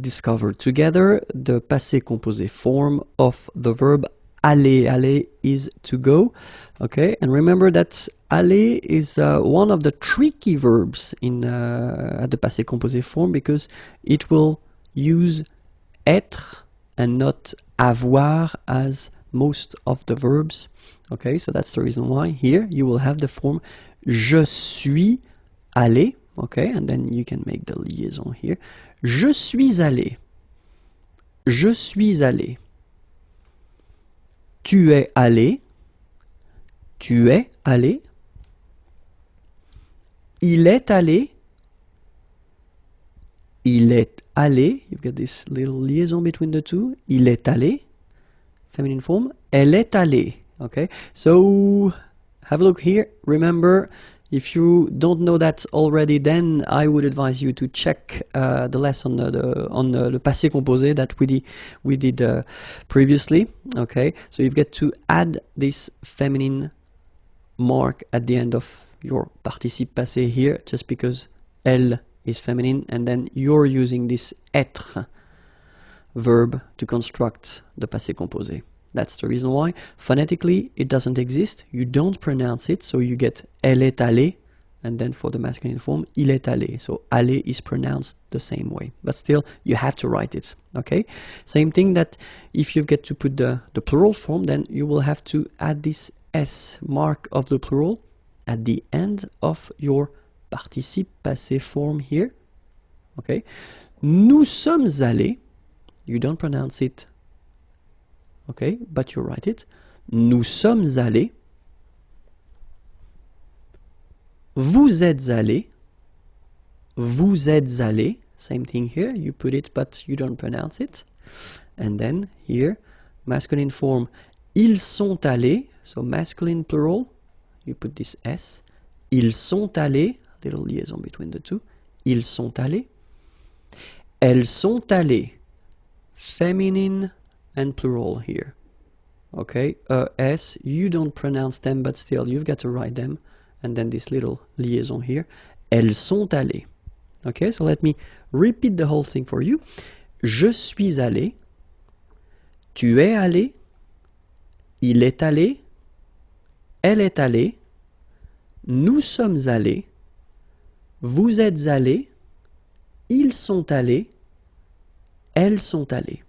discover together the passé composé form of the verb aller. Aller is to go, okay? And remember that aller is one of the tricky verbs in at the passé composé form because it will use être and not avoir as most of the verbs, okay? So that's the reason why here you will have the form je suis allé, okay? And then you can make the liaison here. Je suis allé. Je suis allé. Tu es allé. Tu es allé. Il est allé. Il est allé. You've got this little liaison between the two. Il est allé. Feminine form. Elle est allée. Okay. So have a look here. Remember, if you don't know that already, then I would advise you to check the lesson on the passé composé that we did previously. Okay, so you've got to add this feminine mark at the end of your participe passé here, just because elle is feminine, and then you're using this être verb to construct the passé composé. That's the reason why. Phonetically, it doesn't exist. You don't pronounce it, so you get elle est allée, and then for the masculine form, il est allé. So aller is pronounced the same way, but still you have to write it, okay? Same thing that if you get to put the plural form, then you will have to add this S mark of the plural at the end of your participe passé form here, okay? Nous sommes allés. You don't pronounce it, okay, but you write it. Nous sommes allés. Vous êtes allés. Vous êtes allés. Same thing here. You put it, but you don't pronounce it. And then here, masculine form. Ils sont allés. So masculine plural. You put this S. Ils sont allés. Little liaison between the two. Ils sont allés. Elles sont allées. Feminine and plural here, okay? S, you don't pronounce them, but still you've got to write them, and then this little liaison here. Elles sont allées. Okay, so let me repeat the whole thing for you. Je suis allé. Tu es allé. Il est allé. Elle est allée. Nous sommes allés. Vous êtes allés. Ils sont allés. Elles sont allées.